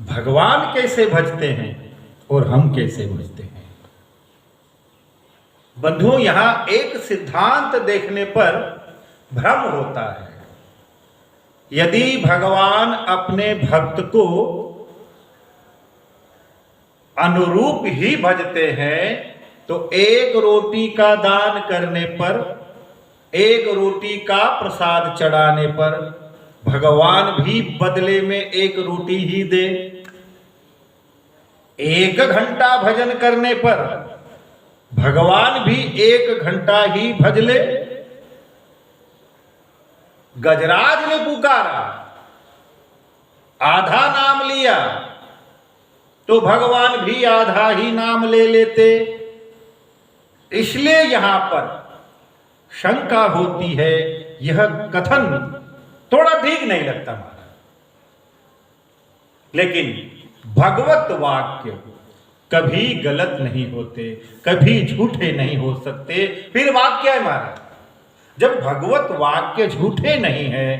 भगवान कैसे भजते हैं और हम कैसे भजते हैं। बंधुओं, यहां एक सिद्धांत देखने पर भ्रम होता है। यदि भगवान अपने भक्त को अनुरूप ही भजते हैं तो एक रोटी का दान करने पर, एक रोटी का प्रसाद चढ़ाने पर भगवान भी बदले में एक रोटी ही दे। 1 घंटा भजन करने पर भगवान भी 1 घंटा ही भज ले। गजराज ने पुकारा, आधा नाम लिया तो भगवान भी आधा ही नाम ले लेते। इसलिए यहां पर शंका होती है। यह कथन थोड़ा ठीक नहीं लगता हमारा, लेकिन भगवत वाक्य कभी गलत नहीं होते, कभी झूठे नहीं हो सकते। फिर बात क्या है महाराज? जब भगवत वाक्य झूठे नहीं है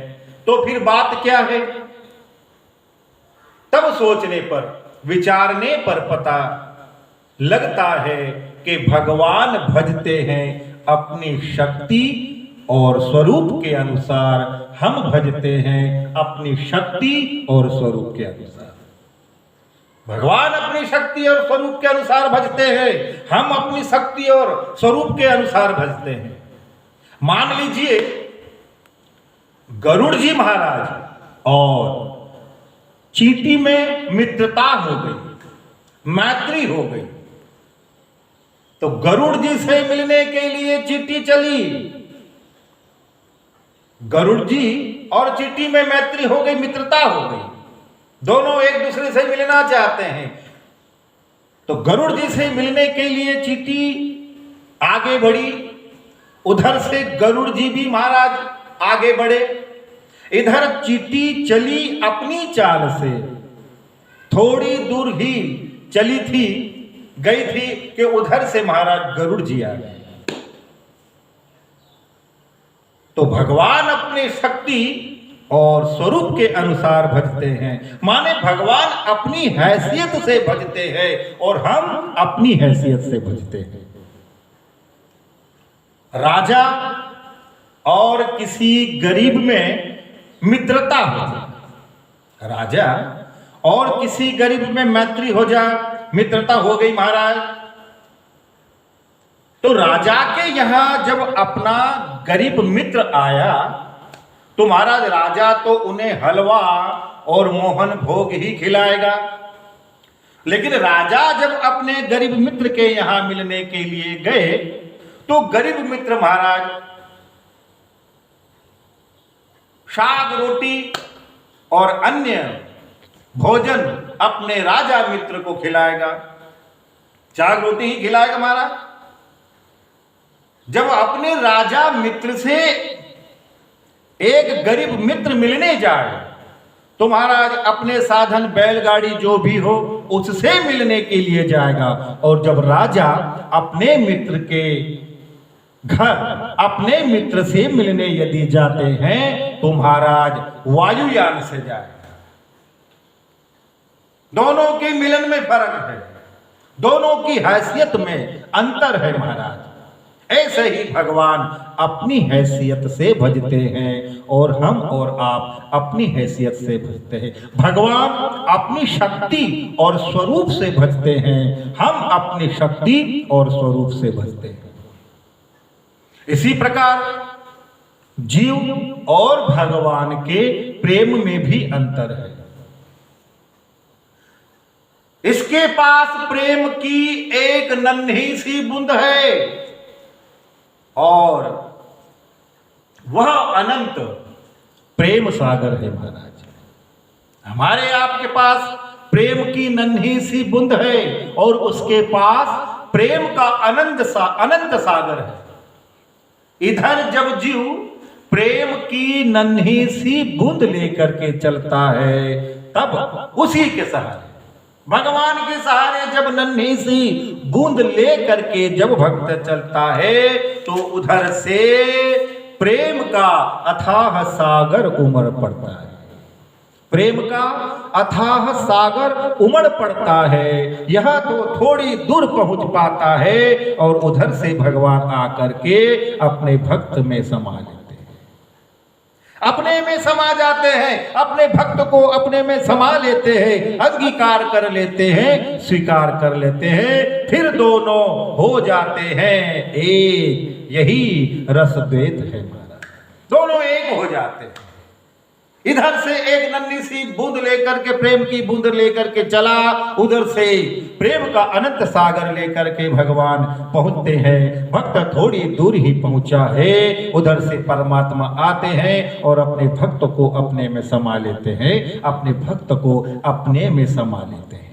तो फिर बात क्या है? तब सोचने पर, विचारने पर पता लगता है कि भगवान भजते हैं अपनी शक्ति और स्वरूप के अनुसार, हम भजते हैं अपनी शक्ति और स्वरूप के अनुसार। भगवान अपनी शक्ति और स्वरूप के अनुसार भजते हैं, हम अपनी शक्ति और स्वरूप के अनुसार भजते हैं। मान लीजिए गरुड़ जी महाराज और चींटी में मित्रता हो गई, मैत्री हो गई, तो गरुड़ जी से मिलने के लिए चींटी चली। गरुड़ जी और चींटी में मैत्री हो गई, मित्रता हो गई, दोनों एक दूसरे से मिलना चाहते हैं। तो गरुड़ जी से मिलने के लिए चींटी आगे बढ़ी, उधर से गरुड़ जी भी महाराज आगे बढ़े। इधर चींटी चली अपनी चाल से, थोड़ी दूर ही चली थी, गई थी कि उधर से महाराज गरुड़ जी आ गए। तो भगवान अपनी शक्ति और स्वरूप के अनुसार भजते हैं, माने भगवान अपनी हैसियत से भजते हैं और हम अपनी हैसियत से भजते हैं। राजा और किसी गरीब में मित्रता हो जाए, राजा और किसी गरीब में मैत्री हो जाए, मित्रता हो गई महाराज। तो राजा के यहां जब अपना गरीब मित्र आया तो महाराज राजा तो उन्हें हलवा और मोहन भोग ही खिलाएगा। लेकिन राजा जब अपने गरीब मित्र के यहां मिलने के लिए गए तो गरीब मित्र महाराज शाक रोटी और अन्य भोजन अपने राजा मित्र को खिलाएगा, शाक रोटी ही खिलाएगा महाराज। जब अपने राजा मित्र से एक गरीब मित्र मिलने जाए तो महाराज अपने साधन बैलगाड़ी जो भी हो उससे मिलने के लिए जाएगा। और जब राजा अपने मित्र के घर अपने मित्र से मिलने यदि जाते हैं तो महाराज वायुयान से जाएगा। दोनों के मिलन में फर्क है, दोनों की हैसियत में अंतर है महाराज। ऐसे ही भगवान अपनी हैसियत से भजते हैं और हम और आप अपनी हैसियत से भजते हैं। भगवान अपनी शक्ति और स्वरूप से भजते हैं, हम अपनी शक्ति और स्वरूप से भजते हैं। इसी प्रकार जीव और भगवान के प्रेम में भी अंतर है। इसके पास प्रेम की एक नन्ही सी बूंद है और वह अनंत प्रेम सागर है महाराज। हमारे आपके पास प्रेम की नन्ही सी बूंद है और उसके पास प्रेम का अनंत सागर है। इधर जब जीव प्रेम की नन्ही सी बूंद लेकर के चलता है तब उसी के सहारे, भगवान के सहारे जब नन्ही सी बूंद ले करके जब भक्त चलता है तो उधर से प्रेम का अथाह सागर उमड़ पड़ता है। प्रेम का अथाह सागर उमड़ पड़ता है, यह तो थोड़ी दूर पहुंच पाता है और उधर से भगवान आकर के अपने भक्त में समा लेते हैं, अपने में समा जाते हैं, अपने भक्त को अपने में समा लेते हैं, अंगीकार कर लेते हैं, स्वीकार कर लेते हैं, फिर दोनों हो जाते हैं एक। यही रस द्वैत है महाराज, दोनों एक हो जाते हैं। इधर से एक नन्ही सी बूंद लेकर के, प्रेम की बूंद लेकर के चला, उधर से प्रेम का अनंत सागर लेकर के भगवान पहुंचते हैं। भक्त थोड़ी दूर ही पहुंचा है, उधर से परमात्मा आते हैं और अपने भक्त को अपने में समा लेते हैं, अपने भक्त को अपने में समा लेते हैं।